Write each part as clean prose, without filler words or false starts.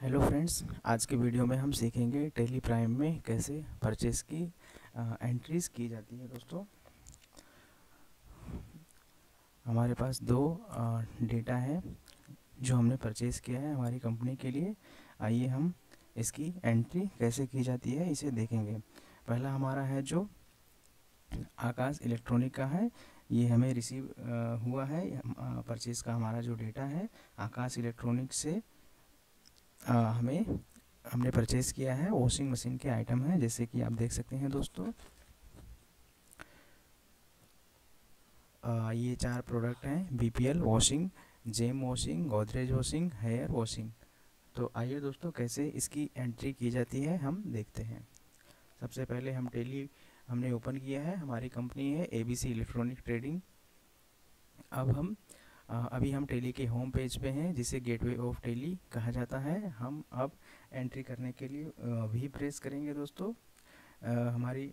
Hello friends, आज के video में हम सीखेंगे टेली प्राइम में कैसे परचेज़ की एंट्रीज़ की जाती है। दोस्तों, हमारे पास दो डेटा है जो हमने परचेज़ किया है हमारी कंपनी के लिए। आइए हम इसकी एंट्री कैसे की जाती है इसे देखेंगे। पहला हमारा है जो आकाश इलेक्ट्रॉनिक का है। ये हमें रिसीव हुआ है परचेज़ का हमारा जो डेटा है आकाश इलेक्ट्रॉनिक से। हमने परचेज़ किया है वॉशिंग मशीन के आइटम है, जैसे कि आप देख सकते हैं दोस्तों। ये 4 प्रोडक्ट हैं: BPL washing, Gem washing, Godrej washing, Haier washing. तो आइए दोस्तों कैसे इसकी एंट्री की जाती है हम देखते हैं। सबसे पहले हमने ओपन किया है, हमारी कंपनी है एबीसी इलेक्ट्रॉनिक ट्रेडिंग। अभी हम टेली के होम पेज पे हैं, जिसे गेटवे ऑफ टेली कहा जाता है। हम अब एंट्री करने के लिए वी प्रेस करेंगे दोस्तों। हमारी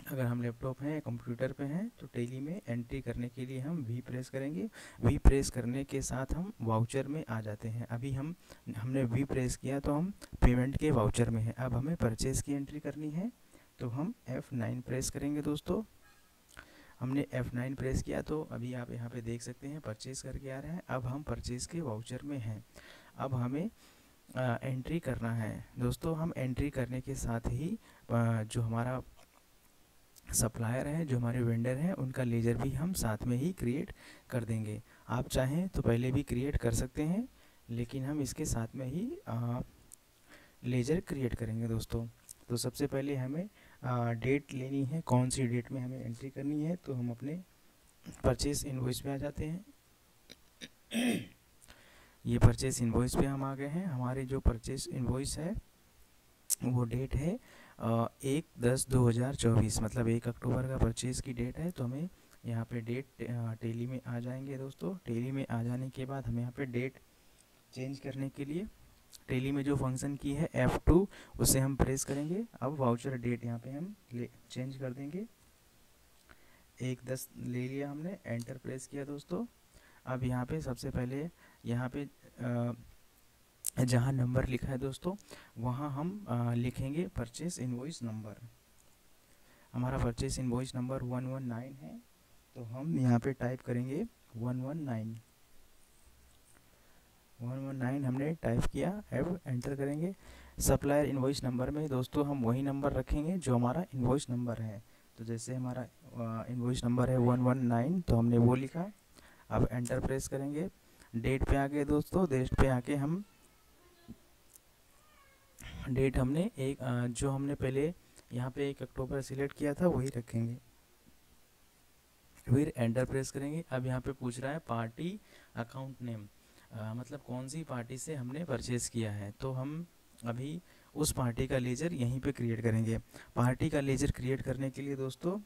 अगर हम लैपटॉप हैं कंप्यूटर पे हैं तो टेली में एंट्री करने के लिए हम वी प्रेस करेंगे। वी प्रेस करने के साथ हम वाउचर में आ जाते हैं। अभी हमने वी प्रेस किया तो हम पेमेंट के वाउचर में हैं। अब हमें परचेज़ की एंट्री करनी है तो हम F9 प्रेस करेंगे दोस्तों। हमने F9 प्रेस किया तो अभी आप यहाँ पे देख सकते हैं परचेज़ करके आ रहा है। अब हम परचेज़ के वाउचर में हैं। अब हमें एंट्री करना है दोस्तों। हम एंट्री करने के साथ ही जो हमारा सप्लायर हैं, जो हमारे वेंडर हैं, उनका लेजर भी हम साथ में ही क्रिएट कर देंगे। आप चाहें तो पहले भी क्रिएट कर सकते हैं, लेकिन हम इसके साथ में ही लेजर क्रिएट करेंगे दोस्तों। तो सबसे पहले हमें डेट लेनी है, कौन सी डेट में हमें एंट्री करनी है। तो हम अपने परचेस इनवॉइस पे आ जाते हैं। ये परचेस इनवॉइस पे हम आ गए हैं। हमारी जो परचेस इनवॉइस है वो डेट है 1/10/2024, मतलब 1 अक्टूबर का परचेज़ की डेट है। तो हमें यहाँ पे डेट टेली में आ जाएंगे दोस्तों। टेली में आ जाने के बाद हम यहाँ पे डेट चेंज करने के लिए टेली में जो फंक्शन की है F2, उसे हम प्रेस करेंगे। अब वाउचर डेट यहाँ पे हम चेंज कर देंगे। 1/10 ले लिया हमने, एंटर प्रेस किया दोस्तों। अब यहाँ पे सबसे पहले यहाँ पे जहाँ नंबर लिखा है दोस्तों, वहाँ हम लिखेंगे परचेस इनवॉइस नंबर। हमारा परचेस इनवॉइस नंबर 119 है, तो हम यहाँ पे टाइप करेंगे 119। 119 हमने टाइप किया। अब एंटर करेंगे। सप्लायर इनवॉइस नंबर में दोस्तों हम वही नंबर रखेंगे जो हमारा इनवॉइस नंबर है। तो जैसे हमारा इनवॉइस नंबर है 119, तो हमने वो लिखा। अब एंटर प्रेस करेंगे। डेट पे आ गए दोस्तों। डेट पे आके हम डेट हमने जो हमने पहले यहाँ पे 1 अक्टूबर सिलेक्ट किया था वही रखेंगे। फिर एंटर प्रेस करेंगे। अब यहाँ पे पूछ रहा है पार्टी अकाउंट नेम, मतलब कौन सी पार्टी से हमने परचेज़ किया है। तो हम अभी उस पार्टी का लेजर यहीं पे क्रिएट करेंगे। पार्टी का लेजर क्रिएट करने के लिए दोस्तों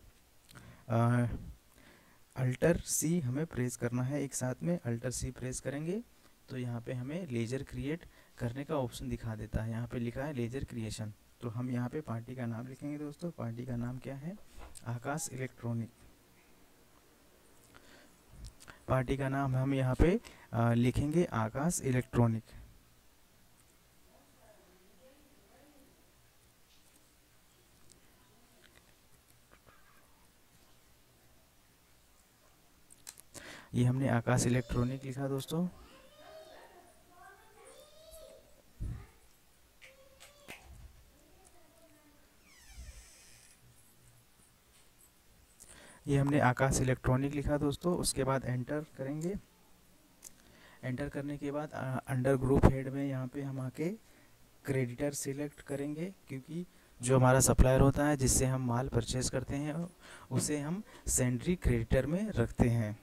अल्टर सी हमें प्रेस करना है। एक साथ में अल्टर सी प्रेस करेंगे तो यहाँ पे हमें लेजर क्रिएट करने का ऑप्शन दिखा देता है। यहाँ पे लिखा है लेजर क्रिएशन। तो हम यहाँ पे पार्टी का नाम लिखेंगे दोस्तों। पार्टी का नाम क्या है? आकाश इलेक्ट्रॉनिक। पार्टी का नाम हम यहाँ पे लिखेंगे आकाश इलेक्ट्रॉनिक। ये हमने आकाश इलेक्ट्रॉनिक लिखा दोस्तों। ये हमने आकाश इलेक्ट्रॉनिक लिखा दोस्तों। उसके बाद एंटर करेंगे। एंटर करने के बाद अंडर ग्रुप हेड में यहाँ पे हम आके क्रेडिटर सिलेक्ट करेंगे, क्योंकि जो हमारा सप्लायर होता है जिससे हम माल परचेज़ करते हैं उसे हम सेंट्री क्रेडिटर में रखते हैं।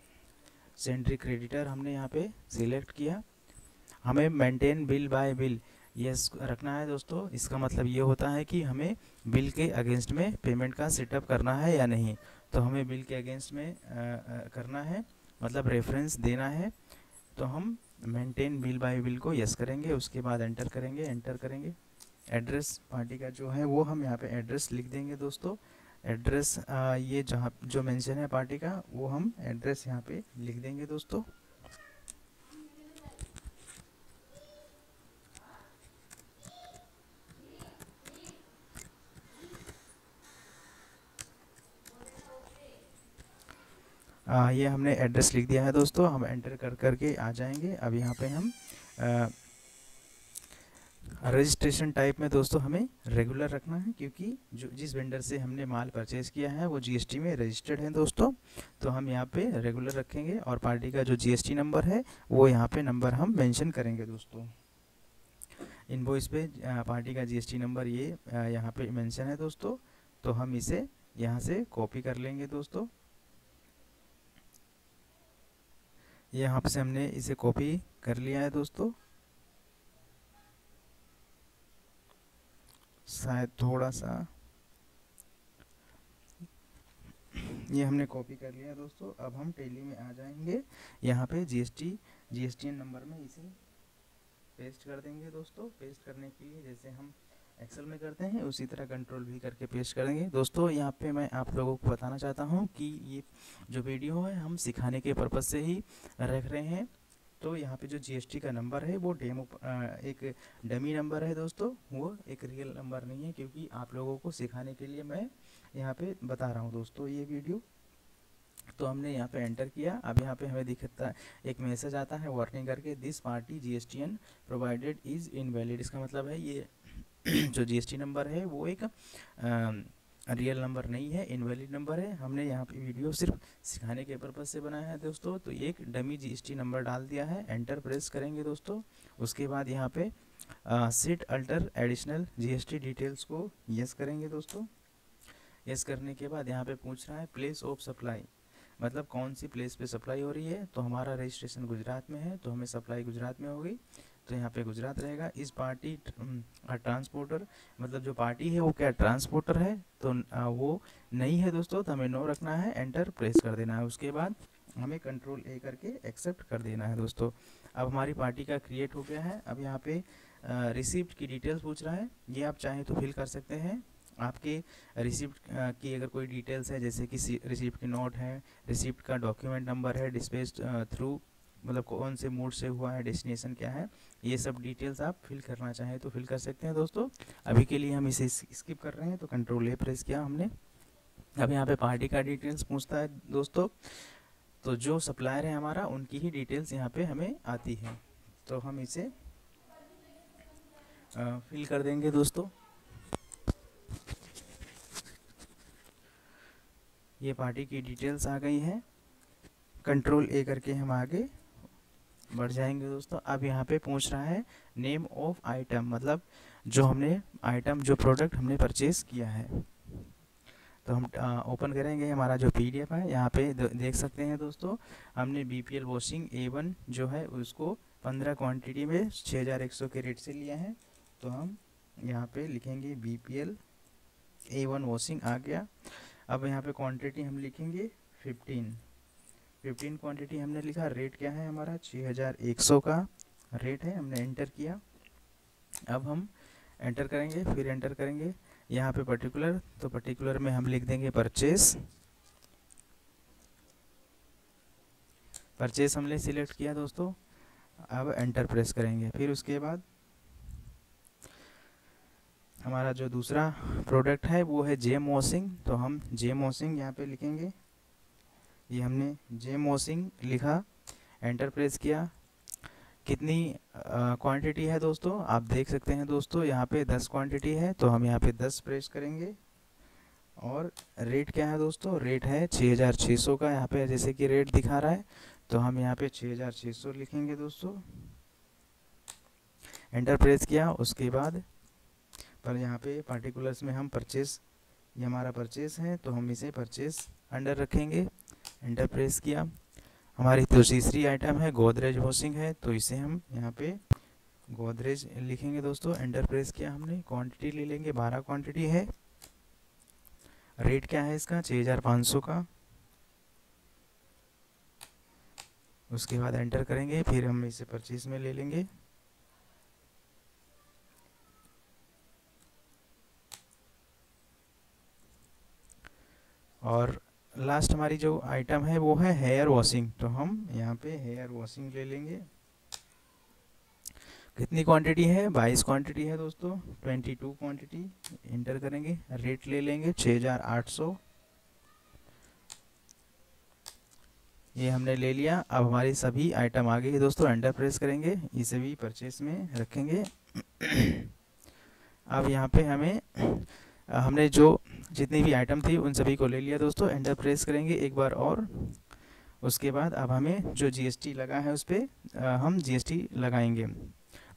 सेंट्री क्रेडिटर हमने यहाँ पे सिलेक्ट किया। हमें maintain bill bye bill yes रखना है दोस्तों। इसका मतलब ये होता है कि हमें बिल के अगेंस्ट में पेमेंट का सेटअप करना है या नहीं। तो हमें बिल के अगेंस्ट में करना है, मतलब रेफरेंस देना है। तो हम मेंटेन बिल बाय बिल को यस करेंगे। उसके बाद एंटर करेंगे। एंटर करेंगे एड्रेस पार्टी का जो है वो हम यहाँ पे एड्रेस लिख देंगे दोस्तों। एड्रेस ये जहाँ जो मेंशन है पार्टी का वो हम एड्रेस यहाँ पे लिख देंगे दोस्तों। ये हमने एड्रेस लिख दिया है दोस्तों, हम एंटर कर करके आ जाएंगे। अब यहाँ पे हम रजिस्ट्रेशन टाइप में दोस्तों हमें रेगुलर रखना है, क्योंकि जो जिस वेंडर से हमने माल परचेज़ किया है वो जीएसटी में रजिस्टर्ड है दोस्तों। तो हम यहाँ पे रेगुलर रखेंगे और पार्टी का जो जीएसटी नंबर है वो यहाँ पे नंबर हम मेंशन करेंगे दोस्तों। इनवॉइस पे पार्टी का जीएसटी नंबर ये यहाँ पे मेंशन है दोस्तों। तो हम इसे यहाँ से कॉपी कर लेंगे दोस्तों। यहाँ से हमने इसे कॉपी कर लिया है दोस्तों। शायद थोड़ा सा ये हमने कॉपी कर लिया दोस्तों। अब हम टैली में आ जाएंगे। यहाँ पे जीएसटीएन नंबर में इसे पेस्ट कर देंगे दोस्तों। पेस्ट करने के लिए जैसे हम एक्सेल में करते हैं उसी तरह कंट्रोल भी करके पेस्ट करेंगे दोस्तों। यहाँ पे मैं आप लोगों को बताना चाहता हूँ कि ये जो वीडियो है हम सिखाने के पर्पज़ से ही रख रहे हैं। तो यहाँ पे जो जीएसटी का नंबर है वो डेमो एक डमी नंबर है दोस्तों, वो एक रियल नंबर नहीं है, क्योंकि आप लोगों को सिखाने के लिए मैं यहाँ पे बता रहा हूँ दोस्तों ये वीडियो। तो हमने यहाँ पे एंटर किया। अब यहाँ पे हमें दिखता है एक मैसेज आता है वार्निंग करके, this party GSTN provided is invalid. इसका मतलब है ये जो जीएसटी नंबर है वो एक रियल नंबर नहीं है, इनवैलिड नंबर है। हमने यहाँ पे वीडियो सिर्फ सिखाने के पर्पज़ से बनाया है दोस्तों। तो एक डमी जीएसटी नंबर डाल दिया है, एंटर प्रेस करेंगे दोस्तों। उसके बाद यहाँ पे set alter additional GST details को यस करेंगे दोस्तों। यस करने के बाद यहाँ पे पूछ रहा है प्लेस ऑफ सप्लाई, मतलब कौन सी प्लेस पे सप्लाई हो रही है। तो हमारा रजिस्ट्रेशन गुजरात में है तो हमें सप्लाई गुजरात में होगी, तो यहाँ पे गुजरात रहेगा। इस पार्टी ट्रांसपोर्टर, मतलब जो पार्टी है वो क्या ट्रांसपोर्टर है, तो वो नहीं है दोस्तों, तो हमें नो रखना है, एंटर प्रेस कर देना है। उसके बाद हमें कंट्रोल ए करके एक्सेप्ट कर देना है दोस्तों। अब हमारी पार्टी का क्रिएट हो गया है। अब यहाँ पे रिसिप्ट की डिटेल्स पूछ रहा है, ये आप चाहें तो फिल कर सकते हैं। आपके रिसिप्ट की अगर कोई डिटेल्स है, जैसे कि रिसिप्ट की नोट है, रिसिप्ट का डॉक्यूमेंट नंबर है, डिस्पैच थ्रू मतलब कौन से मोड से हुआ है, डेस्टिनेशन क्या है, ये सब डिटेल्स आप फिल करना चाहें तो फिल कर सकते हैं दोस्तों। अभी के लिए हम इसे स्किप कर रहे हैं, तो कंट्रोल ए प्रेस किया हमने। अब यहाँ पे पार्टी का डिटेल्स पूछता है दोस्तों, तो जो सप्लायर है हमारा उनकी ही डिटेल्स यहाँ पे हमें आती है, तो हम इसे फिल कर देंगे दोस्तों। ये पार्टी की डिटेल्स आ गई हैं। कंट्रोल ए करके हम आगे बढ़ जाएंगे दोस्तों। अब यहाँ पे पूछ रहा है नेम ऑफ आइटम, मतलब जो हमने आइटम जो प्रोडक्ट हमने परचेज किया है। तो हम ओपन करेंगे हमारा जो पीडीएफ है, यहाँ पे देख सकते हैं दोस्तों, हमने बीपीएल वॉशिंग A1 जो है उसको 15 क्वांटिटी में 6100 के रेट से लिया है। तो हम यहाँ पे लिखेंगे बीपीएल A1 वॉशिंग आ गया। अब यहाँ पे क्वांटिटी हम लिखेंगे 15 क्वांटिटी हमने लिखा। रेट क्या है हमारा 6100 का रेट है, हमने एंटर किया। अब हम एंटर करेंगे, फिर एंटर करेंगे यहाँ पे पर्टिकुलर, तो पर्टिकुलर में हम लिख देंगे परचेस हमने सिलेक्ट किया दोस्तों। अब एंटर प्रेस करेंगे। फिर उसके बाद हमारा जो दूसरा प्रोडक्ट है वो है जेम वॉशिंग, तो हम जेम वॉशिंग यहाँ पे लिखेंगे। ये हमने जेम वॉशिंग लिखा, एंटर प्रेस किया। कितनी क्वांटिटी है दोस्तों, आप देख सकते हैं दोस्तों, यहाँ पे 10 क्वांटिटी है, तो हम यहाँ पे 10 प्रेस करेंगे। और रेट क्या है दोस्तों, रेट है 6600 का, यहाँ पे जैसे कि रेट दिखा रहा है, तो हम यहाँ पे 6600 लिखेंगे दोस्तों। एंटर प्रेस किया। उसके बाद पर यहाँ पे पार्टिकुलर्स में हम परचेस, ये हमारा परचेस है तो हम इसे परचेस अंडर रखेंगे। एंटर प्रेस किया। हमारी तो तीसरी आइटम है गोदरेज वॉशिंग है, तो इसे हम यहाँ पे गोदरेज लिखेंगे दोस्तों। एंटर प्रेस किया हमने। क्वांटिटी ले लेंगे, 12 क्वांटिटी है। रेट क्या है इसका 6500 का। उसके बाद एंटर करेंगे, फिर हम इसे परचेस में ले लेंगे। और लास्ट हमारी जो आइटम है वो है हेयर वॉशिंग, तो हम यहाँ पे हेयर वॉशिंग ले लेंगे। कितनी क्वांटिटी है 22 क्वांटिटी है दोस्तों, 22 क्वांटिटी। एंटर करेंगे, रेट ले लेंगे 6800। ये हमने ले लिया। अब हमारी सभी आइटम आ गई दोस्तों, एंटर प्रेस करेंगे, इसे भी परचेस में रखेंगे। अब यहाँ पे हमें हमने जो जितनी भी आइटम थी उन सभी को ले लिया दोस्तों, एंटर प्रेस करेंगे एक बार और। उसके बाद अब हमें जो जीएसटी लगा है उस पर हम जीएसटी लगाएंगे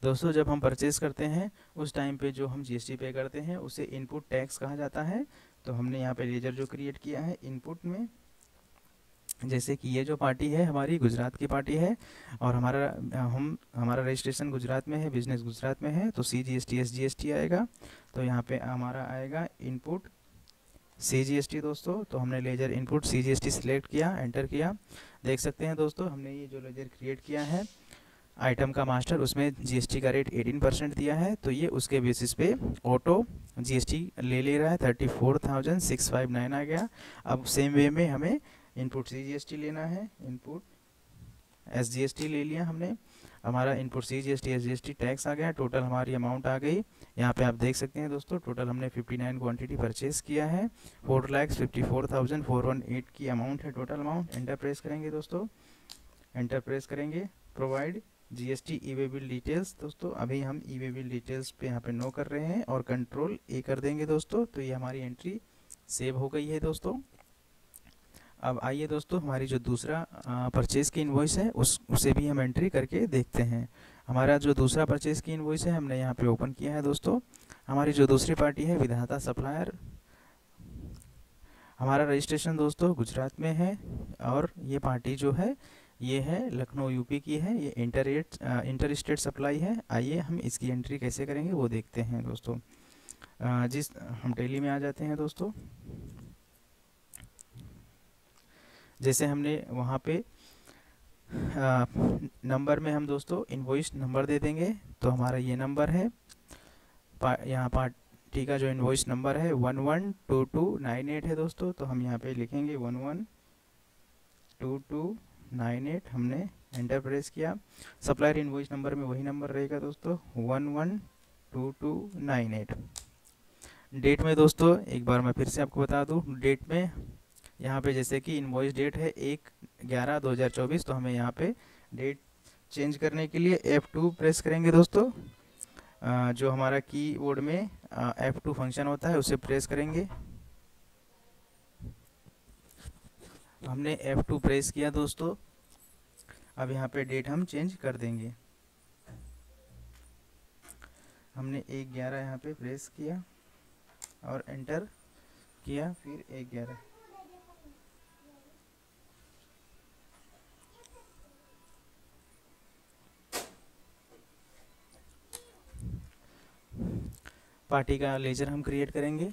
दोस्तों। जब हम परचेज़ करते हैं उस टाइम पे जो हम जीएसटी पे करते हैं उसे इनपुट टैक्स कहा जाता है। तो हमने यहाँ पे लेजर जो क्रिएट किया है इनपुट में, जैसे कि ये जो पार्टी है हमारी गुजरात की पार्टी है और हमारा रजिस्ट्रेशन गुजरात में है, बिजनेस गुजरात में है, तो CGST SGST आएगा। तो यहाँ पे हमारा आएगा इनपुट CGST दोस्तों। तो हमने लेजर इनपुट CGST सिलेक्ट किया, एंटर किया। देख सकते हैं दोस्तों हमने ये जो लेजर क्रिएट किया है आइटम का मास्टर, उसमें जीएसटी का रेट 18% दिया है। तो ये उसके बेसिस पे ऑटो जीएसटी ले रहा है, 34,659 आ गया। अब सेम वे में हमें इनपुट CGST लेना है, इनपुट SGST ले लिया हमने, हमारा इनपुट CGST SGST टैक्स आ गया, टोटल हमारी अमाउंट आ गई। यहाँ पे आप देख सकते हैं दोस्तों टोटल हमने 59 क्वांटिटी परचेज किया है, 4,54,418 की अमाउंट है टोटल अमाउंट। एंटर प्रेस करेंगे दोस्तों, एंटर प्रेस करेंगे, provide GST e-way bill details दोस्तों। अभी हम ई-वे बिल डिटेल्स पे यहाँ पे नो कर रहे हैं और कंट्रोल A कर देंगे दोस्तों। तो ये हमारी एंट्री सेव हो गई है दोस्तों। अब आइए दोस्तों हमारी जो दूसरा परचेज़ की इनवॉइस है उसे भी हम एंट्री करके देखते हैं। हमारा जो दूसरा परचेज़ की इनवॉइस है हमने यहाँ पे ओपन किया है दोस्तों। हमारी जो दूसरी पार्टी है विधाता सप्लायर, हमारा रजिस्ट्रेशन दोस्तों गुजरात में है और ये पार्टी जो है ये है लखनऊ यूपी की है, ये इंटर स्टेट सप्लाई है। आइए हम इसकी एंट्री कैसे करेंगे वो देखते हैं दोस्तों। हम टेली में आ जाते हैं दोस्तों। जैसे हमने वहाँ पे नंबर में हम दोस्तों इनवॉइस नंबर दे देंगे। तो हमारा ये नंबर है, यहाँ पार्टी का जो इनवॉइस नंबर है 112298 है दोस्तों। तो हम यहाँ पे लिखेंगे 112298, हमने एंटर प्रेस किया। सप्लायर इनवॉइस नंबर में वही नंबर रहेगा दोस्तों 112298। डेट में दोस्तों एक बार मैं फिर से आपको बता दूं, डेट में यहाँ पे जैसे कि इनवॉइस डेट है 1/11/2024, तो हमें यहाँ पे डेट चेंज करने के लिए F2 प्रेस करेंगे दोस्तों। जो हमारा कीबोर्ड में F2 फंक्शन होता है उसे प्रेस करेंगे। हमने F2 प्रेस किया दोस्तों। अब यहाँ पे डेट हम चेंज कर देंगे। हमने 1/11 यहाँ पे प्रेस किया और एंटर किया, फिर 1/11। पार्टी का लेजर हम क्रिएट करेंगे।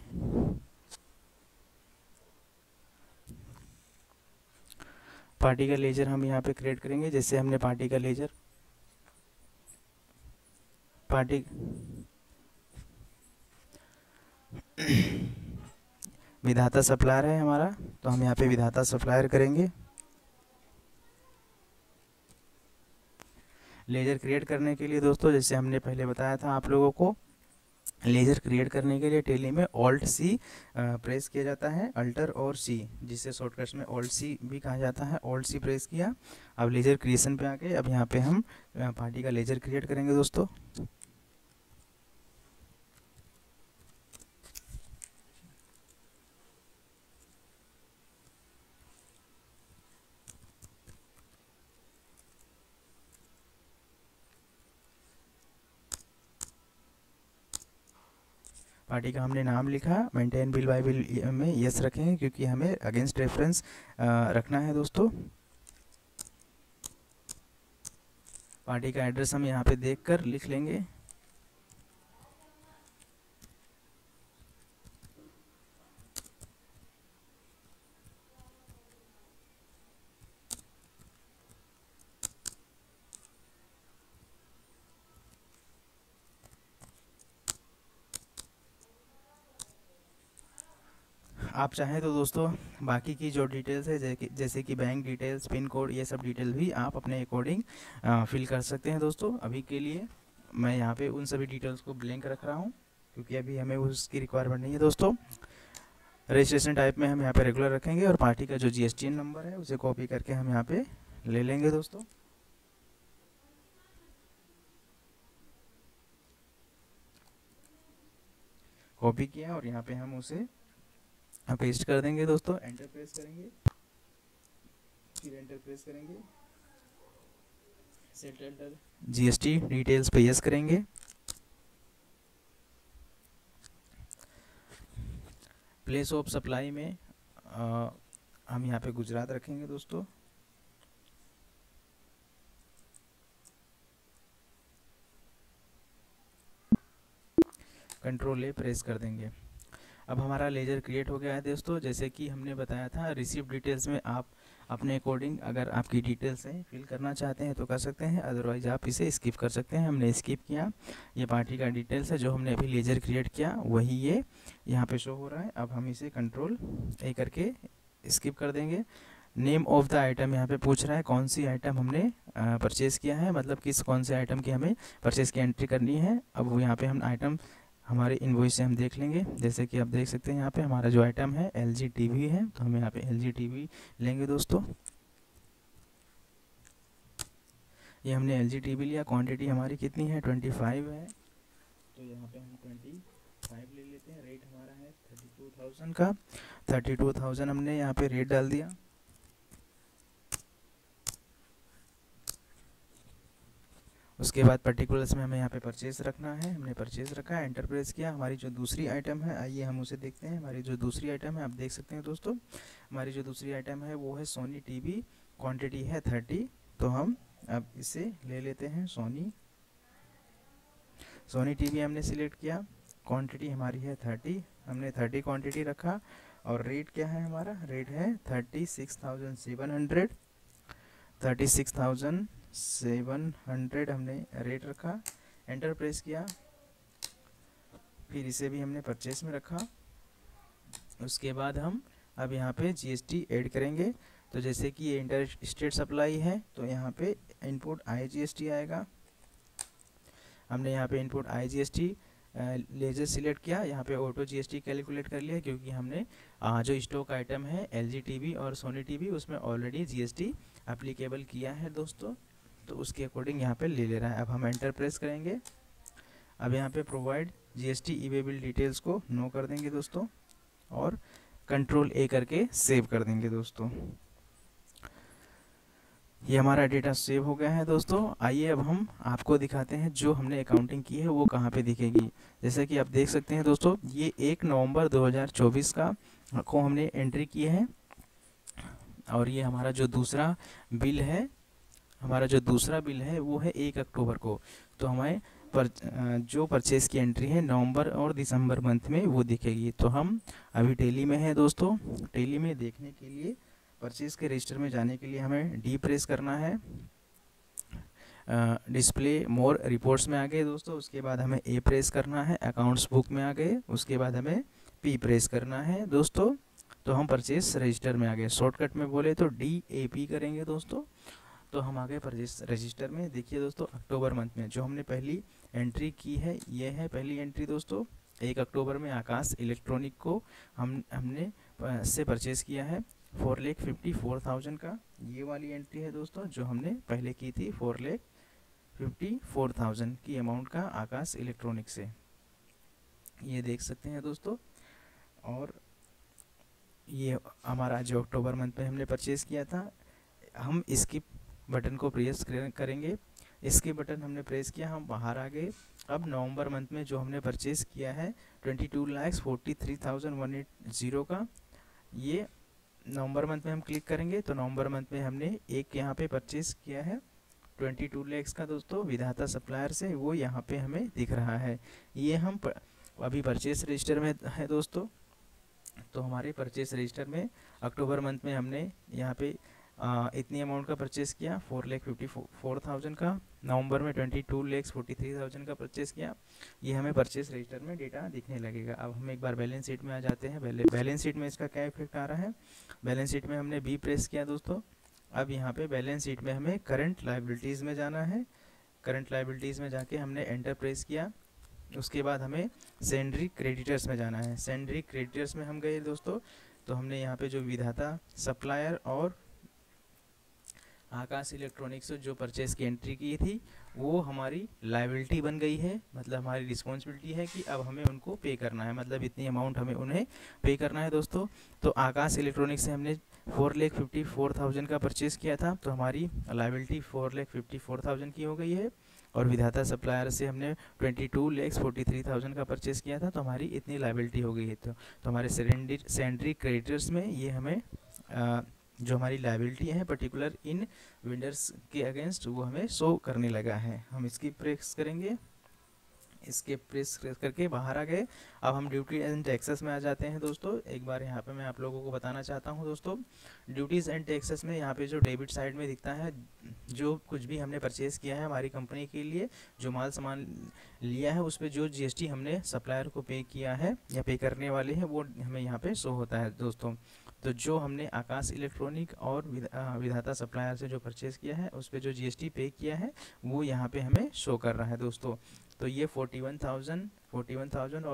पार्टी का लेजर हम यहाँ पे क्रिएट करेंगे। जैसे हमने पार्टी का लेजर विधाता सप्लायर है हमारा, तो हम यहाँ पे विधाता सप्लायर करेंगे। लेजर क्रिएट करने के लिए दोस्तों जैसे हमने पहले बताया था आप लोगों को, लेजर क्रिएट करने के लिए टेली में ऑल्ट C प्रेस किया जाता है, अल्टर और C, जिसे शॉर्टकट्स में ऑल्ट C भी कहा जाता है। ऑल्ट C प्रेस किया। अब लेजर क्रिएशन पे आके अब यहाँ पे हम पार्टी का लेजर क्रिएट करेंगे दोस्तों। पार्टी का हमने नाम लिखा, मेंटेन बिल बाय बिल में यस रखेंगे क्योंकि हमें अगेंस्ट रेफरेंस रखना है दोस्तों। पार्टी का एड्रेस हम यहाँ पे देखकर लिख लेंगे। आप चाहें तो दोस्तों बाकी की जो डिटेल्स है जैसे कि बैंक डिटेल्स, पिन कोड, ये सब डिटेल भी आप अपने अकॉर्डिंग फिल कर सकते हैं दोस्तों। अभी के लिए मैं यहाँ पे उन सभी डिटेल्स को ब्लैंक रख रहा हूँ क्योंकि अभी हमें उसकी रिक्वायरमेंट नहीं है दोस्तों। रजिस्ट्रेशन टाइप में हम यहाँ पे रेगुलर रखेंगे और पार्टी का जो GSTN नंबर है उसे कॉपी करके हम यहाँ पे ले लेंगे दोस्तों। कॉपी किया और यहाँ पे हम उसे पेस्ट कर देंगे दोस्तों। एंटर प्रेस करेंगे, फिर एंटर प्रेस करेंगे, सेट एंटर GST डिटेल्स पे यस करेंगे। प्लेस ऑफ सप्लाई में हम यहाँ पे गुजरात रखेंगे दोस्तों। कंट्रोल ए प्रेस कर देंगे। अब हमारा लेजर क्रिएट हो गया है दोस्तों। जैसे कि हमने बताया था, रिसीव डिटेल्स में आप अपने अकॉर्डिंग अगर आपकी डिटेल्स हैं फिल करना चाहते हैं तो कर सकते हैं, अदरवाइज आप इसे स्किप कर सकते हैं। हमने स्किप किया। ये पार्टी का डिटेल्स है जो हमने अभी लेजर क्रिएट किया, वही ये यहाँ पे शो हो रहा है। अब हम इसे कंट्रोल ए करके स्किप कर देंगे। नेम ऑफ द आइटम यहाँ पे पूछ रहा है कौन सी आइटम हमने परचेज़ किया है, मतलब कौन से आइटम की हमें परचेज़ की एंट्री करनी है। अब वो यहाँ पे हम आइटम हमारे इनवॉइस से हम देख लेंगे। जैसे कि आप देख सकते हैं यहाँ पे हमारा जो आइटम है LG TV है, तो हम यहाँ पे LG TV लेंगे दोस्तों। ये हमने LG TV लिया। क्वांटिटी हमारी कितनी है, 25 है, तो यहाँ पे हम 25 ले लेते हैं। रेट हमारा है 32,000 का। 32,000 हमने यहाँ पे रेट डाल दिया। उसके बाद पर्टिकुलर्स में हमें यहाँ पे परचेज रखना है। हमने परचेज रखा है, एंटर प्रेस किया। हमारी जो दूसरी आइटम है, आइए हम उसे देखते हैं। हमारी जो दूसरी आइटम है, आप देख सकते हैं दोस्तों, हमारी जो दूसरी आइटम है वो है सोनी TV। क्वांटिटी है 30, तो हम अब इसे ले लेते हैं। सोनी TV हमने सिलेक्ट किया। क्वांटिटी हमारी है 30, हमने 30 क्वांटिटी रखा। और रेट क्या है हमारा, रेट है 36,700। 36,700 हमने रेट रखा, एंटर प्रेस किया। फिर इसे भी हमने परचेस में रखा। उसके बाद हम अब यहाँ पे GST ऐड करेंगे। तो जैसे कि ये इंटर स्टेट सप्लाई है, तो यहाँ पे इनपुट IGST आएगा। हमने यहाँ पे इनपुट IGST लेजर सिलेक्ट किया। यहाँ पे ऑटो GST कैलकुलेट कर लिया, क्योंकि हमने जो स्टॉक आइटम है LG TV और सोनी TV उसमें ऑलरेडी GST एप्लीकेबल किया है दोस्तों, तो उसके अकॉर्डिंग यहाँ पे ले रहा है। अब हम एंटर प्रेस करेंगे। अब यहाँ पे प्रोवाइड GST ईवेबल डिटेल्स को नो कर देंगे दोस्तों, और कंट्रोल A करके सेव कर देंगे दोस्तों। ये हमारा डेटा सेव हो गया है दोस्तों। आइए अब हम आपको दिखाते हैं जो हमने अकाउंटिंग की है वो कहाँ पे दिखेगी। जैसे कि आप देख सकते हैं दोस्तों, ये 1 नवंबर 2024 का को हमने एंट्री की है। और ये हमारा जो दूसरा बिल है, वो है 1 अक्टूबर को। तो हमें जो परचेज़ की एंट्री है नवंबर और दिसंबर मंथ में वो दिखेगी। तो हम अभी टेली में है दोस्तों। टेली में देखने के लिए परचेज़ के रजिस्टर में जाने के लिए हमें D प्रेस करना है। डिस्प्ले मोर रिपोर्ट्स में आ गए दोस्तों। उसके बाद हमें A प्रेस करना है। अकाउंट्स बुक में आ गए। उसके बाद हमें P प्रेस करना है दोस्तों। तो हम परचेस रजिस्टर में आ गए। शॉर्टकट में बोले तो DAP करेंगे दोस्तों। तो हम आ गए परचेस रजिस्टर में। देखिए दोस्तों, अक्टूबर मंथ में जो हमने पहली एंट्री की है, ये है पहली एंट्री दोस्तों। 1 अक्टूबर में आकाश इलेक्ट्रॉनिक को हमने से परचेज़ किया है 4,54,000 का। ये वाली एंट्री है दोस्तों जो हमने पहले की थी 4,54,000 की अमाउंट का आकाश इलेक्ट्रॉनिक से, ये देख सकते हैं दोस्तों। और ये हमारा जो अक्टूबर मंथ में हमने परचेज़ किया था, हम स्किप बटन को प्रेस करेंगे। स्किप बटन हमने प्रेस किया, हम बाहर आ गए। अब नवंबर मंथ में जो हमने परचेज़ किया है 22,43,180 का, ये नवंबर मंथ में हम क्लिक करेंगे। तो नवंबर मंथ में हमने एक यहाँ पे परचेज़ किया है 22 लाख का दोस्तों, विधाता सप्लायर से, वो यहाँ पे हमें दिख रहा है। ये हम अभी परचेस रजिस्टर में है दोस्तों। तो हमारे परचेस रजिस्टर में अक्टूबर मंथ में हमने यहाँ पे इतनी अमाउंट का परचेस किया 4,54,000 का। नवंबर में 22,43,000 का परचेस किया। ये हमें परचेस रजिस्टर में डेटा दिखने लगेगा। अब हम एक बार बैलेंस शीट में आ जाते हैं। बैलेंस शीट में इसका क्या इफेक्ट आ रहा है, बैलेंस शीट में हमने B प्रेस किया दोस्तों। अब यहाँ पे बैलेंस शीट में हमें करंट लायबिलिटीज़ में जाना है। करंट लायबिलिटीज़ में जाके हमने एंटर प्रेस किया। उसके बाद हमें सेंड्री क्रेडिटर्स में जाना है। सेंड्री क्रेडिटर्स में हम गए दोस्तों, तो हमने यहाँ पे जो विधाता सप्लायर और आकाश इलेक्ट्रॉनिक्स से जो परचेस की एंट्री की थी वो हमारी लायबिलिटी बन गई है, मतलब हमारी रिस्पॉन्सिबिलिटी है कि अब हमें उनको पे करना है, मतलब इतनी अमाउंट हमें उन्हें पे करना है दोस्तों। तो आकाश इलेक्ट्रॉनिक्स से हमने 4,54,000 का परचेस किया था, तो हमारी लायबिलिटी 4,54,000 की हो गई है। और विधाता सप्लायर से हमने 22,43,000 का परचेस किया था, तो हमारी इतनी लायबिलिटी हो गई है। तो हमारे सेंड्री क्रेडिटर्स में ये हमें जो हमारी लायबिलिटी है पर्टिकुलर इन वेंडर्स के अगेंस्ट वो हमें शो करने लगा है। हम इसकी प्रेस करेंगे, इसके प्रेस करके बाहर आ गए। अब हम ड्यूटी एंड टैक्सेस में आ जाते हैं दोस्तों। एक बार यहाँ पे मैं आप लोगों को बताना चाहता हूँ दोस्तों, ड्यूटीज़ एंड टैक्सेस में यहाँ पे जो डेबिट साइड में दिखता है, जो कुछ भी हमने परचेज़ किया है हमारी कंपनी के लिए, जो माल सामान लिया है उस पर जो जीएसटी हमने सप्लायर को पे किया है या पे करने वाले हैं वो हमें यहाँ पे शो होता है दोस्तों। तो जो हमने आकाश इलेक्ट्रॉनिक और विधाता सप्लायर से जो परचेज़ किया है उस पर जो जीएसटी पे किया है वो यहाँ पे हमें शो कर रहा है दोस्तों। तो ये 41,000 और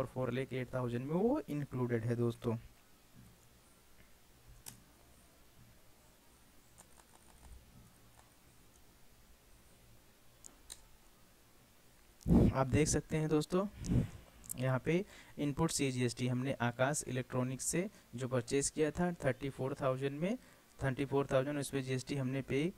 4,08,000 में वो इंक्लूडेड है दोस्तों। आप देख सकते हैं दोस्तों यहाँ पे इनपुट CGST हमने आकाश इलेक्ट्रॉनिक्स से जो परचेज़ किया था 34,000 में, 34,000 उस पर GST हमने पे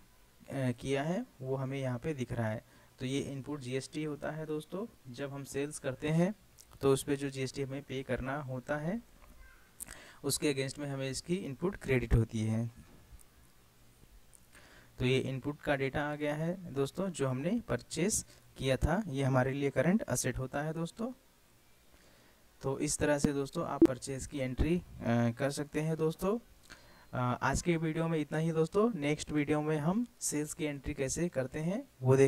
किया है वो हमें यहाँ पे दिख रहा है। तो ये इनपुट GST होता है दोस्तों। जब हम सेल्स करते हैं तो उस पर जो GST हमें पे करना होता है उसके अगेंस्ट में हमें इसकी इनपुट क्रेडिट होती है। तो ये इनपुट का डेटा आ गया है दोस्तों जो हमने परचेस किया था, ये हमारे लिए करंट असेट होता है दोस्तों। तो इस तरह से दोस्तों आप परचेस की एंट्री कर सकते हैं दोस्तों। आज के वीडियो में इतना ही दोस्तों। नेक्स्ट वीडियो में हम सेल्स की एंट्री कैसे करते हैं वो